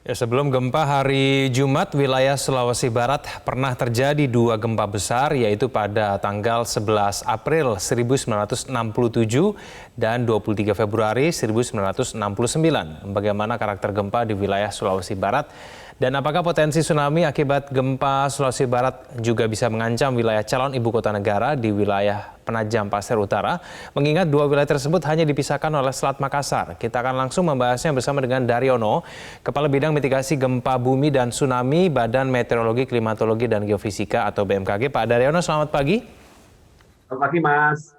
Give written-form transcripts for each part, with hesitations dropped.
Ya, sebelum gempa hari Jumat, wilayah Sulawesi Barat pernah terjadi dua gempa besar, yaitu pada tanggal 11 April 1967 dan 23 Februari 1969. Bagaimana karakter gempa di wilayah Sulawesi Barat? Dan apakah potensi tsunami akibat gempa Sulawesi Barat juga bisa mengancam wilayah calon ibu kota negara di wilayah Penajam Pasir Utara? Mengingat dua wilayah tersebut hanya dipisahkan oleh Selat Makassar. Kita akan langsung membahasnya bersama dengan Daryono, Kepala Bidang Mitigasi Gempa Bumi dan Tsunami Badan Meteorologi, Klimatologi, dan Geofisika atau BMKG. Pak Daryono, selamat pagi. Selamat pagi, Mas.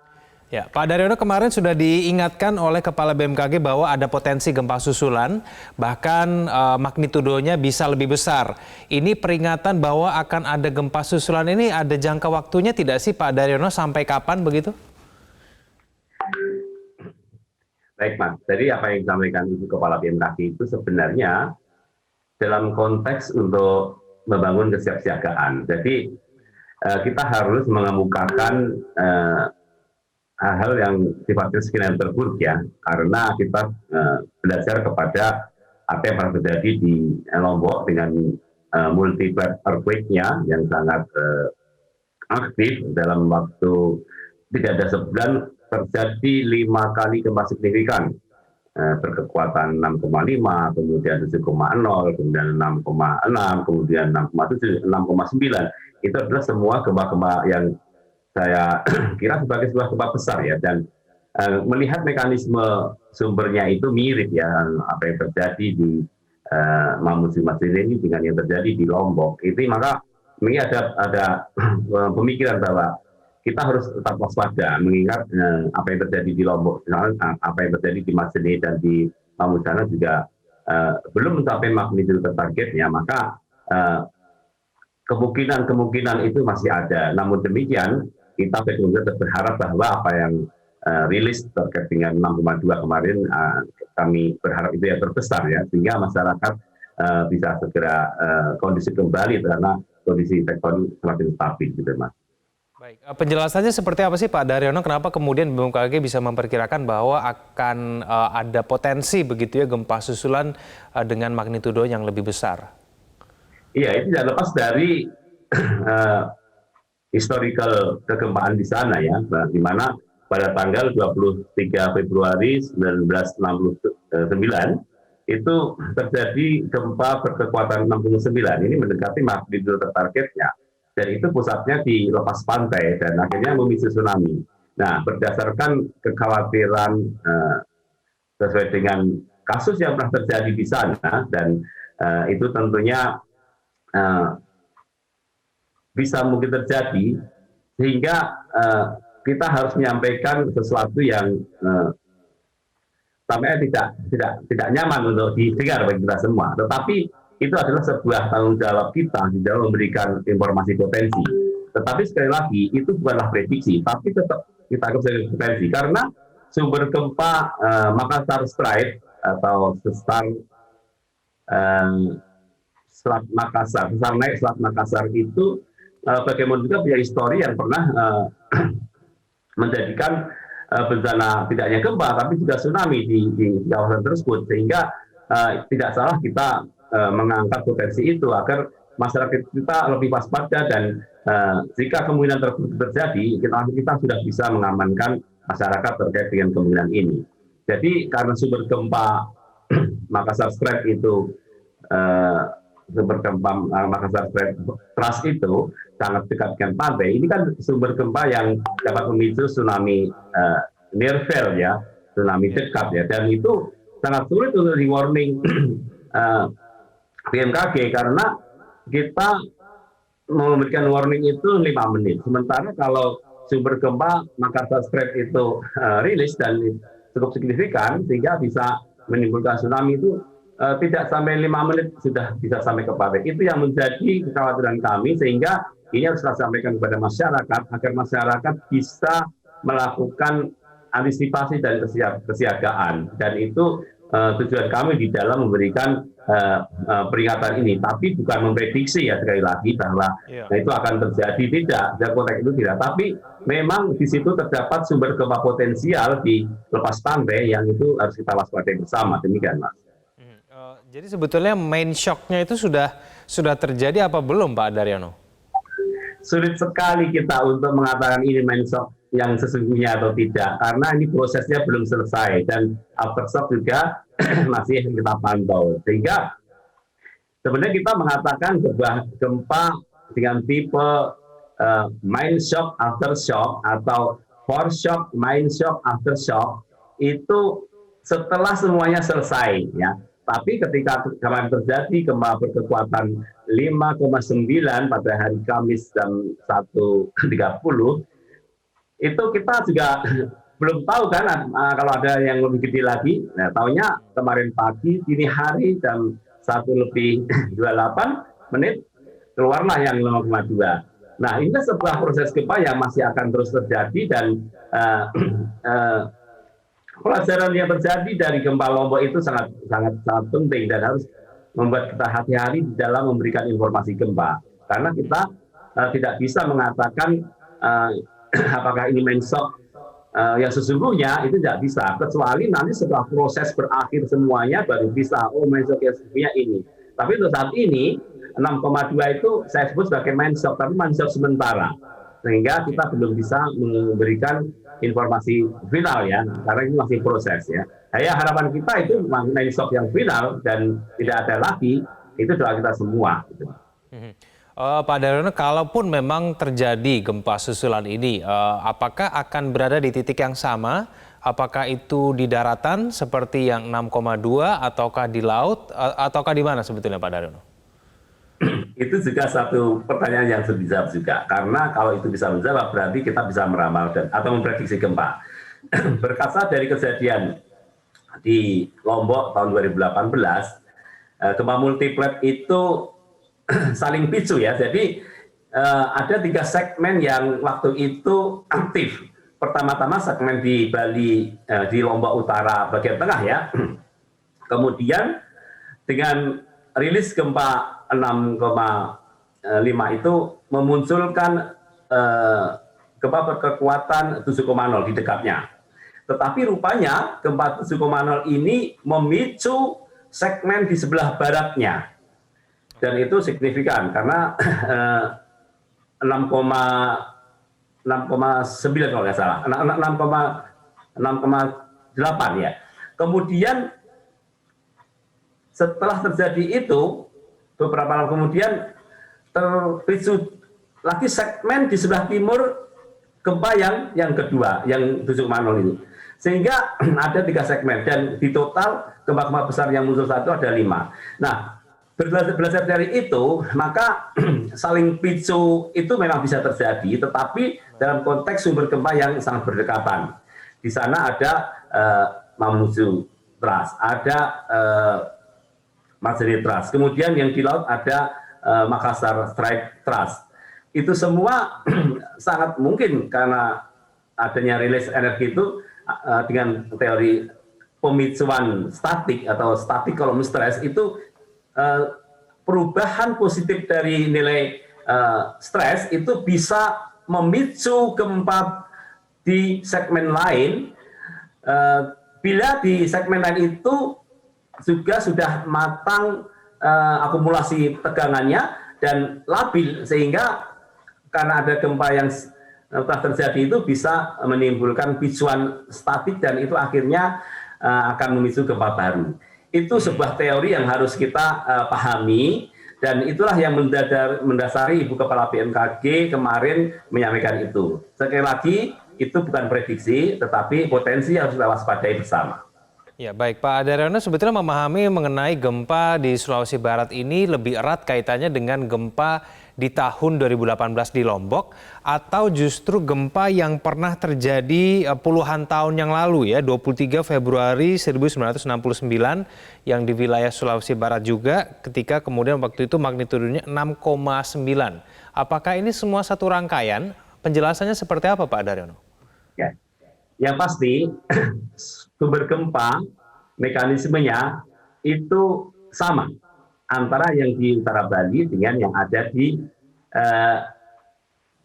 Ya, Pak Daryono, kemarin sudah diingatkan oleh Kepala BMKG bahwa ada potensi gempa susulan, bahkan magnitudonya bisa lebih besar. Ini peringatan bahwa akan ada gempa susulan ini ada jangka waktunya tidak sih Pak Daryono, sampai kapan begitu? Baik, Mas. Jadi apa yang disampaikan Ibu Kepala BMKG itu sebenarnya dalam konteks untuk membangun kesiapsiagaan. Jadi kita harus mengemukakan hal-hal yang sifatnya skenario terburuk ya, karena kita belajar kepada apa yang pernah terjadi di Lombok dengan multiple earthquake-nya yang sangat aktif dalam waktu tidak ada sebulan terjadi 5 kali gempa signifikan berkekuatan 6,5, kemudian 7,0, kemudian 6,6, kemudian 6,7, 6,9. Itu adalah semua gempa-gempa yang saya kira sebagai sebuah gempa besar ya, dan melihat mekanisme sumbernya itu mirip ya, apa yang terjadi di Mamuju Masjid ini dengan yang terjadi di Lombok. Itu maka ini ada pemikiran bahwa kita harus tetap waspada mengingat apa yang terjadi di Lombok, apa yang terjadi di Masjid dan di Mamuju juga belum mencapai magnitudo targetnya, maka kemungkinan itu masih ada. Namun demikian, kita betul-betul berharap bahwa apa yang rilis terkait dengan 6,2 kemarin, kami berharap itu yang terbesar ya, sehingga masyarakat bisa segera kondisi kembali karena kondisi sektor semakin stabil gitu, Mas. Baik, penjelasannya seperti apa sih Pak Daryono? Kenapa kemudian BMKG bisa memperkirakan bahwa akan ada potensi begitu ya gempa susulan dengan magnitudo yang lebih besar? Iya, itu tidak lepas dari historical kegempaan di sana ya, di mana pada tanggal 23 Februari 1969 itu terjadi gempa berkekuatan 6,9. Ini mendekati magnitudo targetnya, dan itu pusatnya di lepas pantai dan akhirnya memicu tsunami. Nah, berdasarkan kekhawatiran sesuai dengan kasus yang pernah terjadi di sana, dan itu tentunya bisa mungkin terjadi, sehingga kita harus menyampaikan sesuatu yang tampaknya tidak nyaman untuk didengar bagi kita semua. Tetapi itu adalah sebuah tanggung jawab kita di dalam memberikan informasi potensi. Tetapi sekali lagi itu bukanlah prediksi, tapi tetap kita anggap sebagai potensi karena sumber gempa Makassar Strait atau sesar Selat Makassar, sesar naik Selat Makassar itu bagaimana juga punya histori yang pernah menjadikan bencana tidak hanya gempa tapi juga tsunami di kawasan tersebut, sehingga tidak salah kita mengangkat potensi itu agar masyarakat kita lebih waspada, dan jika kemungkinan tersebut terjadi kita sudah bisa mengamankan masyarakat terkait dengan kemungkinan ini. Jadi karena sumber gempa Makassar Strait itu sumber gempa Makassar Strait Trust itu sangat dekat dengan pantai. Ini kan sumber gempa yang dapat memicu tsunami near fail ya, tsunami dekat ya, dan itu sangat sulit untuk di warning BMKG karena kita memberikan warning itu 5 menit. Sementara kalau sumber gempa Makassar Strait itu rilis dan cukup signifikan sehingga bisa menimbulkan tsunami itu tidak sampai 5 menit sudah bisa sampai ke pantai. Itu yang menjadi kekhawatiran kami, sehingga ini harus kita sampaikan kepada masyarakat agar masyarakat bisa melakukan antisipasi dan kesiagaan. Dan itu tujuan kami di dalam memberikan peringatan ini, tapi bukan memprediksi ya, sekali lagi bahwa itu akan terjadi, tidak, dalam konteks itu tidak. Tapi memang di situ terdapat sumber gempa potensial di lepas pantai yang itu harus kita waspadai bersama. Demikian, Mas. Jadi sebetulnya main shock-nya itu sudah terjadi apa belum Pak Daryono? Sulit sekali kita untuk mengatakan ini main shock yang sesungguhnya atau tidak, karena ini prosesnya belum selesai dan aftershock juga masih kita pantau. Sehingga sebenarnya kita mengatakan sebuah gempa dengan tipe main shock aftershock atau foreshock main shock aftershock itu setelah semuanya selesai, ya. Tapi ketika kemarin terjadi gempa berkekuatan 5,9 pada hari Kamis jam 1.30, itu kita juga belum tahu kan kalau ada yang lebih gede lagi. Nah, taunya kemarin pagi, dini hari jam 1:28 keluarlah yang 5,2. Nah, ini sebuah proses gempa yang masih akan terus terjadi dan pelajaran yang terjadi dari gempa Lombok itu sangat penting dan harus membuat kita hati-hati di dalam memberikan informasi gempa. Karena kita tidak bisa mengatakan apakah ini main shock yang sesungguhnya, itu tidak bisa. Kecuali nanti setelah proses berakhir semuanya baru bisa, main shock yang sesungguhnya ini. Tapi untuk saat ini 6,2 itu saya sebut sebagai main shock, tapi main shock sementara. Sehingga kita belum bisa memberikan informasi final, ya, karena ini masih proses, ya. Harapan kita itu main shock yang final dan tidak ada lagi, itu doa kita semua. Gitu. Pak Daryono, kalaupun memang terjadi gempa susulan ini, apakah akan berada di titik yang sama? Apakah itu di daratan seperti yang 6,2 ataukah di laut ataukah di mana sebetulnya Pak Daryono? Itu juga satu pertanyaan yang harus dijawab juga, karena kalau itu bisa menjawab berarti kita bisa meramal atau memprediksi gempa. Berkaca dari kejadian di Lombok tahun 2018, gempa multiplet itu saling picu, ya. Jadi ada 3 segmen yang waktu itu aktif. Pertama-tama segmen di Bali, di Lombok Utara bagian tengah, ya. Kemudian dengan rilis gempa 6,5 itu memunculkan gempa berkekuatan 7,0 di dekatnya. Tetapi rupanya gempa 7,0 ini memicu segmen di sebelah baratnya. Dan itu signifikan karena 6,9 kalau nggak salah, 6,8 ya. Kemudian setelah terjadi itu, beberapa lama kemudian terpicu lagi segmen di sebelah timur gempa yang kedua, yang 7,0 itu. Sehingga ada 3 segmen dan di total gempa-gempa besar yang muncul saat itu ada 5. Nah, belajar dari itu, maka saling picu itu memang bisa terjadi, tetapi dalam konteks sumber gempa yang sangat berdekatan. Di sana ada Mamuju Trust, ada Majene Trust, kemudian yang di laut ada Makassar Strike Trust. Itu semua sangat mungkin karena adanya rilis energi itu dengan teori pemicuan statik atau static column stress itu perubahan positif dari nilai stres itu bisa memicu gempa di segmen lain bila di segmen lain itu juga sudah matang akumulasi tegangannya dan labil, sehingga karena ada gempa yang telah terjadi itu bisa menimbulkan picuan statik dan itu akhirnya akan memicu gempa baru. Itu sebuah teori yang harus kita pahami dan itulah yang mendasari Ibu Kepala BMKG kemarin menyampaikan itu. Sekali lagi, itu bukan prediksi, tetapi potensi yang harus kita waspadai bersama. Ya, baik Pak Daryono, sebetulnya memahami mengenai gempa di Sulawesi Barat ini lebih erat kaitannya dengan gempa di tahun 2018 di Lombok atau justru gempa yang pernah terjadi puluhan tahun yang lalu, ya, 23 Februari 1969 yang di wilayah Sulawesi Barat juga, ketika kemudian waktu itu magnitudenya 6,9. Apakah ini semua satu rangkaian? Penjelasannya seperti apa Pak Daryono? Ya, yang pasti sumber gempa mekanismenya itu sama antara yang di utara Bali dengan yang ada di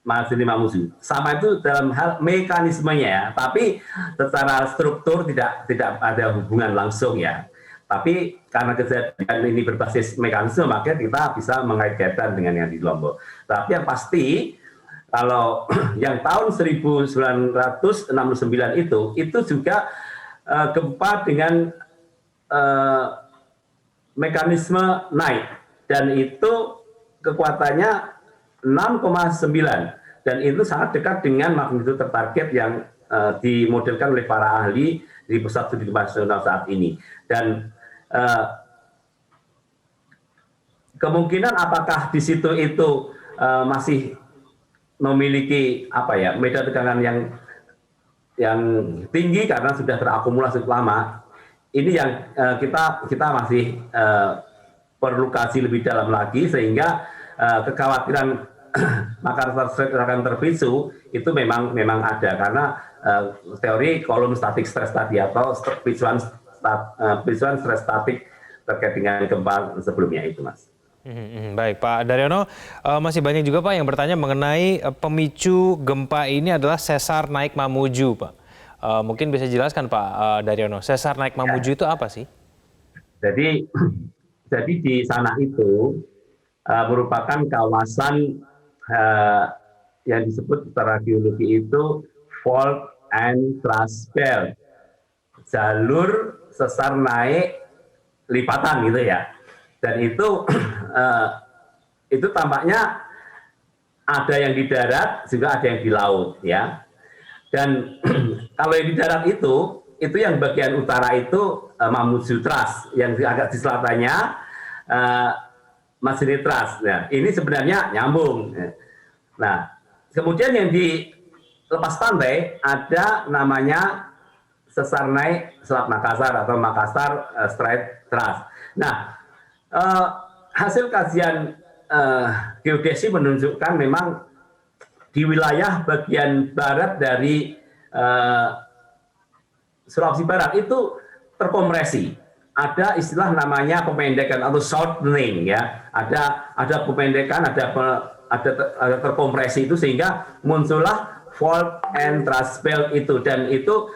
Majene Mamuju. Sama itu dalam hal mekanismenya, ya, tapi secara struktur tidak ada hubungan langsung, ya. Tapi karena kejadian ini berbasis mekanisme, maka kita bisa mengait-kaitkan dengan yang di Lombok. Tapi yang pasti, kalau yang tahun 1969 itu juga gempa dengan mekanisme naik, dan itu kekuatannya 6,9, dan itu sangat dekat dengan magnitudo tertarget yang dimodelkan oleh para ahli di Pusat Studi Gempa Nasional saat ini. Dan kemungkinan apakah di situ itu masih memiliki medan tegangan yang tinggi karena sudah terakumulasi lama. Ini yang kita masih perlu kaji lebih dalam lagi, sehingga kekhawatiran Makassar Strait akan terpisu itu memang ada, karena teori kolom statik stres tadi atau picuan stres statik terkait dengan gempa sebelumnya itu, Mas. Baik, Pak Daryono, masih banyak juga Pak yang bertanya mengenai pemicu gempa ini adalah sesar naik Mamuju, Pak. Mungkin bisa jelaskan Pak Daryono, sesar naik Mamuju itu apa sih? Jadi di sana itu merupakan kawasan yang disebut secara geologi itu fault and thrust belt, jalur sesar naik lipatan gitu ya. Dan itu tampaknya ada yang di darat, juga ada yang di laut ya. Dan kalau yang di darat itu yang bagian utara itu Mamuju Trust, yang agak di selatannya Masini Trust. Nah, ini sebenarnya nyambung. Nah, kemudian yang di lepas pantai ada namanya sesar naik Selat Makassar atau Makassar Strait Trust. Nah, hasil kajian geodesi menunjukkan memang di wilayah bagian barat dari Sulawesi Barat itu terkompresi. Ada istilah namanya pemendekan atau shortening ya. Ada pemendekan, ada terkompresi itu, sehingga muncullah fault and thrust belt itu, dan itu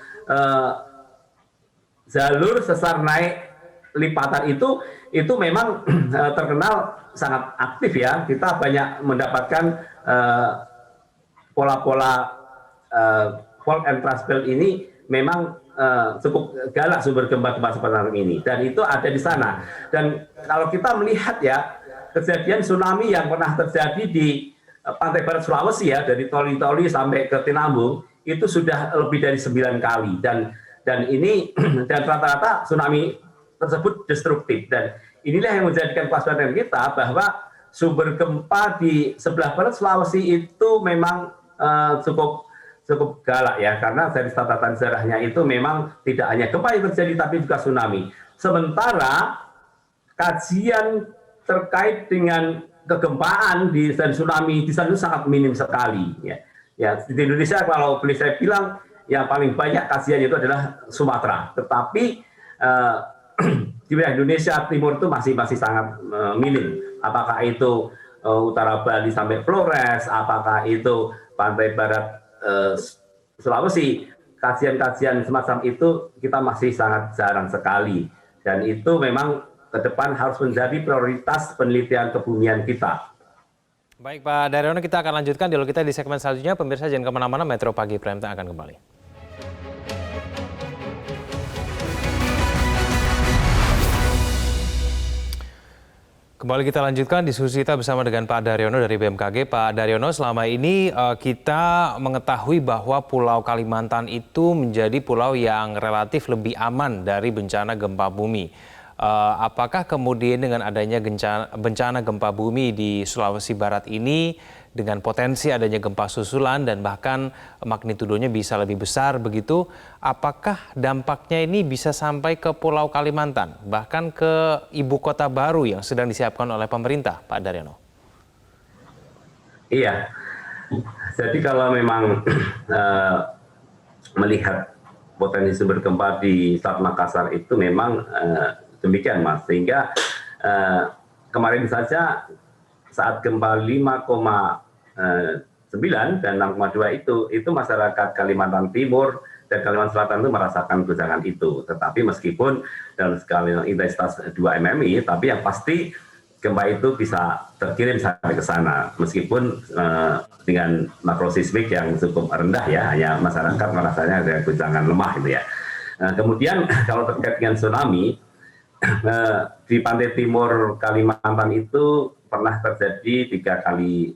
jalur sesar naik lipatan itu memang terkenal sangat aktif ya. Kita banyak mendapatkan pola-pola fault and thrust belt ini memang cukup galak sumber gempa-gempa seperti ini, dan itu ada di sana. Dan kalau kita melihat ya, kejadian tsunami yang pernah terjadi di pantai barat Sulawesi ya, dari Toli-Toli sampai ke Tinambung, itu sudah lebih dari 9 kali, dan rata-rata tsunami tersebut destruktif. Dan inilah yang menjadikan kewaspadaan kita bahwa sumber gempa di sebelah barat Sulawesi itu memang cukup galak ya, karena dari catatan sejarahnya itu memang tidak hanya gempa yang terjadi tapi juga tsunami. Sementara kajian terkait dengan kegempaan dan tsunami di sana sangat minim sekali ya. Ya, di Indonesia kalau boleh saya bilang yang paling banyak kajian itu adalah Sumatera, tetapi di wilayah Indonesia Timur itu masih sangat minim. Apakah itu utara Bali sampai Flores, apakah itu pantai barat Sulawesi, kajian-kajian semacam itu kita masih sangat jarang sekali, dan itu memang ke depan harus menjadi prioritas penelitian kebumian kita. Baik Pak Daryono, kita akan lanjutkan dialog kita di segmen selanjutnya. Pemirsa jangan kemana-mana, Metro Pagi Prime Time akan kembali. Kembali kita lanjutkan diskusi kita bersama dengan Pak Daryono dari BMKG. Pak Daryono, selama ini kita mengetahui bahwa Pulau Kalimantan itu menjadi pulau yang relatif lebih aman dari bencana gempa bumi. Apakah kemudian dengan adanya bencana gempa bumi di Sulawesi Barat ini, dengan potensi adanya gempa susulan dan bahkan magnitudonya bisa lebih besar begitu, apakah dampaknya ini bisa sampai ke Pulau Kalimantan, bahkan ke ibu kota baru yang sedang disiapkan oleh pemerintah, Pak Daryono? Iya, jadi kalau memang melihat potensi sumber gempa di Selat Makassar itu memang demikian, Mas. Sehingga kemarin saja saat gempa 5,9 dan 6,2 itu masyarakat Kalimantan Timur dan Kalimantan Selatan itu merasakan guncangan itu. Tetapi meskipun dalam skala intensitas 2 MMI, tapi yang pasti gempa itu bisa terkirim sampai ke sana, meskipun dengan makrosismik yang cukup rendah ya, hanya masyarakat merasanya ada guncangan lemah gitu ya. Kemudian kalau terkait dengan tsunami, di pantai timur Kalimantan itu pernah terjadi 3 kali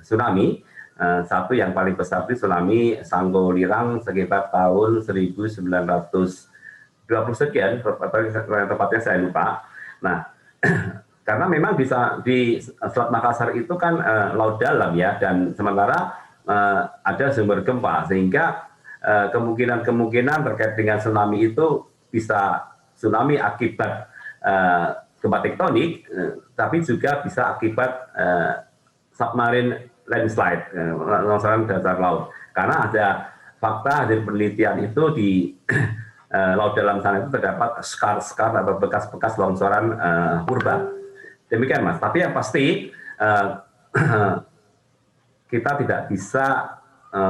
tsunami. Satu yang paling besar itu tsunami Sanggolirang sekitar tahun 1920 sekian, tepatnya saya lupa. Nah, karena memang bisa di Selat Makassar itu kan laut dalam ya, dan sementara ada sumber gempa, sehingga kemungkinan terkait dengan tsunami itu bisa tsunami akibat gempa tektonik, tapi juga bisa akibat submarine landslide, longsoran dasar laut. Karena ada fakta dari penelitian itu di laut dalam sana itu terdapat skar-skar atau bekas-bekas longsoran purba. Demikian Mas, tapi yang pasti kita tidak bisa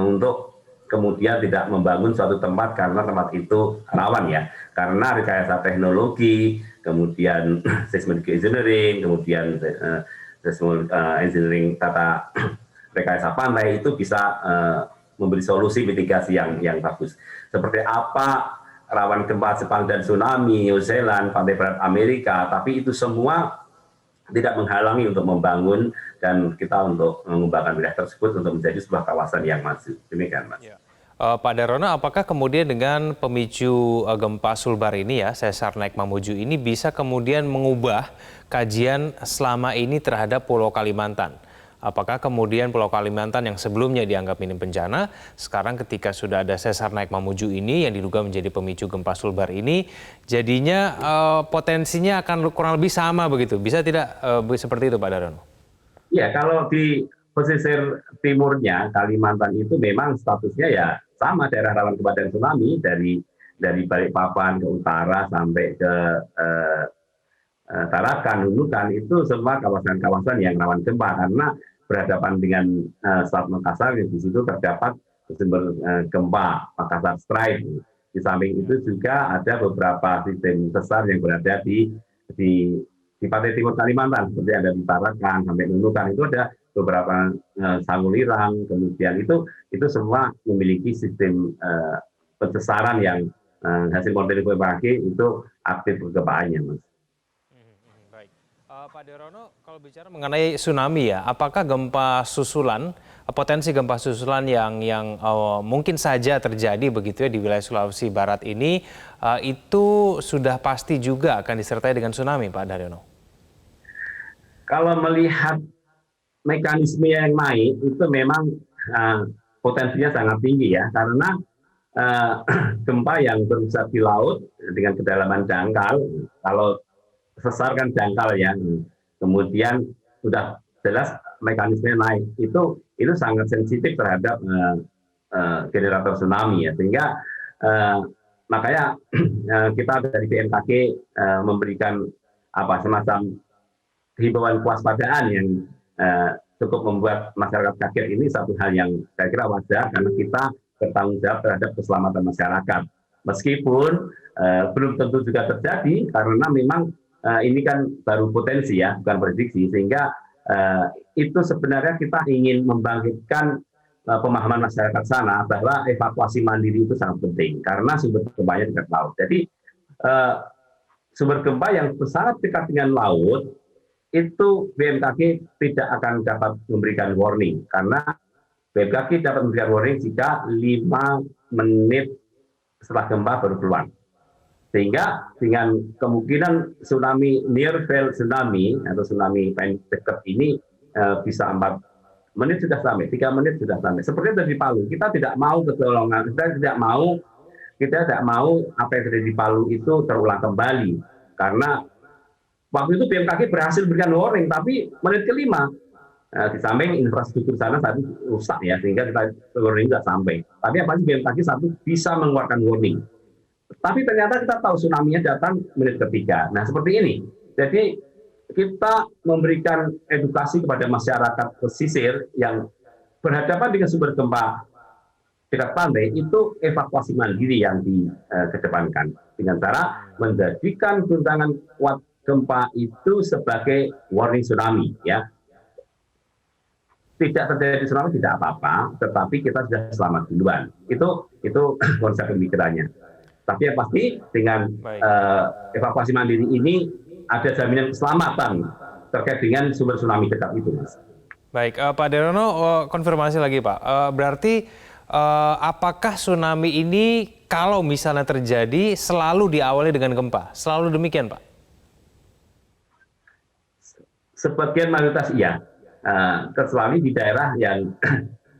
untuk kemudian tidak membangun suatu tempat karena tempat itu rawan ya, karena rekayasa teknologi, kemudian seismic engineering, kemudian seismic engineering tata rekayasa pantai itu bisa memberi solusi mitigasi yang bagus. Seperti apa rawan gempa Jepang dan tsunami, New Zealand, pantai barat Amerika, tapi itu semua tidak menghalangi untuk membangun dan kita untuk mengembangkan wilayah tersebut untuk menjadi sebuah kawasan yang maju. Demikian, Mas. Ya. Pak Daryono, apakah kemudian dengan pemicu gempa Sulbar ini ya, sesar naik Mamuju ini bisa kemudian mengubah kajian selama ini terhadap Pulau Kalimantan? Apakah kemudian Pulau Kalimantan yang sebelumnya dianggap minim bencana, sekarang ketika sudah ada sesar naik Mamuju ini yang diduga menjadi pemicu gempa Sulbar ini, jadinya potensinya akan kurang lebih sama begitu? Bisa tidak seperti itu Pak Daryono? Ya, kalau di pesisir timurnya Kalimantan itu memang statusnya ya sama daerah rawan gempa dan tsunami, dari Balikpapan ke utara sampai ke Tarakan, Nunukan, itu semua kawasan-kawasan yang rawan gempa karena berhadapan dengan Selat Makassar, di situ terdapat sumber gempa Makassar Strait. Di samping itu juga ada beberapa sistem sesar yang berada di pantai timur Kalimantan, seperti ada di Tarakan sampai Nunukan, itu ada beberapa Sanggolirang, kemudian itu semua memiliki sistem pencesaran yang hasil model BMKG itu aktif kegempaannya, Mas. Pak Daryono, kalau bicara mengenai tsunami ya, apakah gempa susulan, potensi gempa susulan yang mungkin saja terjadi begitu ya di wilayah Sulawesi Barat ini, itu sudah pasti juga akan disertai dengan tsunami, Pak Daryono? Kalau melihat mekanisme yang naik, itu memang potensinya sangat tinggi ya, karena gempa yang berpusat di laut dengan kedalaman dangkal, kalau sesar kan dangkal ya, kemudian sudah jelas mekanisme naik, itu sangat sensitif terhadap generator tsunami ya, sehingga makanya kita dari BMKG memberikan semacam himbauan kewaspadaan yang cukup membuat masyarakat kaget. Ini satu hal yang saya kira wajar karena kita bertanggung jawab terhadap keselamatan masyarakat, meskipun belum tentu juga terjadi karena memang ini kan baru potensi ya, bukan prediksi, sehingga itu sebenarnya kita ingin membangkitkan pemahaman masyarakat sana bahwa evakuasi mandiri itu sangat penting karena sumber gempanya dekat laut. Jadi sumber gempa yang sangat dekat dengan laut itu BMKG tidak akan dapat memberikan warning, karena BMKG dapat memberikan warning jika 5 menit setelah gempa baru keluar. Sehingga dengan kemungkinan tsunami near fail tsunami atau tsunami paling dekat ini bisa 4 menit sudah sampai, 3 menit sudah sampai. Seperti itu di Palu, kita tidak mau ketolongan, kita tidak mau apa yang terjadi di Palu itu terulang kembali, karena waktu itu BMKG berhasil berikan warning, tapi menit ke-5 di samping infrastruktur sana saat itu rusak ya, sehingga kita warning tidak sampai. Tapi apa sih BMKG satu bisa mengeluarkan warning. Tapi ternyata kita tahu tsunami-nya datang menit ke-3. Nah, seperti ini. Jadi kita memberikan edukasi kepada masyarakat pesisir yang berhadapan dengan sumber gempa dekat pantai itu evakuasi mandiri yang dikedepankan dengan cara menjadikan guncangan kuat gempa itu sebagai warning tsunami, ya. Tidak terjadi tsunami tidak apa-apa, tetapi kita sudah selamat duluan. Itu konsep pemikirannya. Tapi yang pasti dengan evakuasi mandiri ini ada jaminan keselamatan terkait dengan sumber tsunami dekat itu, Mas. Baik, Pak Daryono, konfirmasi lagi Pak. Berarti apakah tsunami ini kalau misalnya terjadi selalu diawali dengan gempa? Selalu demikian, Pak? Sebagian mayoritas iya. Kecuali di daerah yang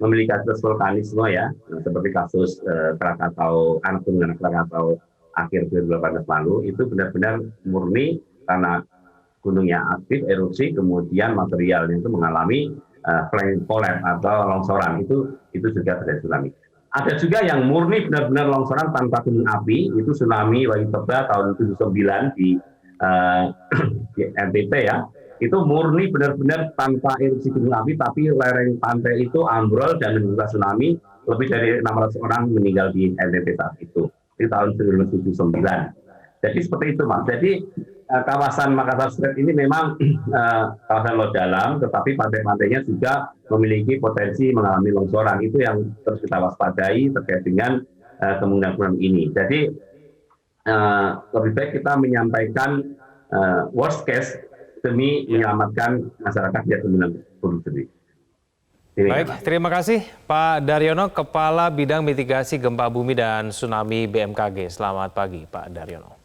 memiliki kasus vulkanisme, ya, seperti kasus Krakatau, anak gunung Krakatau akhir 2018 lalu, itu benar-benar murni karena gunungnya aktif, erupsi, kemudian materialnya itu mengalami flank collapse atau longsoran, itu juga terjadi tsunami. Ada juga yang murni benar-benar longsoran tanpa gunung api, itu tsunami Waiteba tahun 79 di NTT, ya. Itu murni benar-benar tanpa erupsi gunung api, tapi lereng pantai itu ambrol dan menimbulkan tsunami, lebih dari 600 orang meninggal di NTT saat itu, di tahun 1979. Jadi seperti itu, Mas. Jadi kawasan Makassar Strait ini memang kawasan laut dalam, tetapi pantai-pantainya juga memiliki potensi mengalami longsoran. Itu yang terus kita waspadai terkait dengan kemungkinan ini. Jadi lebih baik kita menyampaikan worst case demi menyelamatkan masyarakat yang kemungkinan buruk sendiri. Baik, terima kasih Pak Daryono, Kepala Bidang Mitigasi Gempa Bumi dan Tsunami BMKG. Selamat pagi Pak Daryono.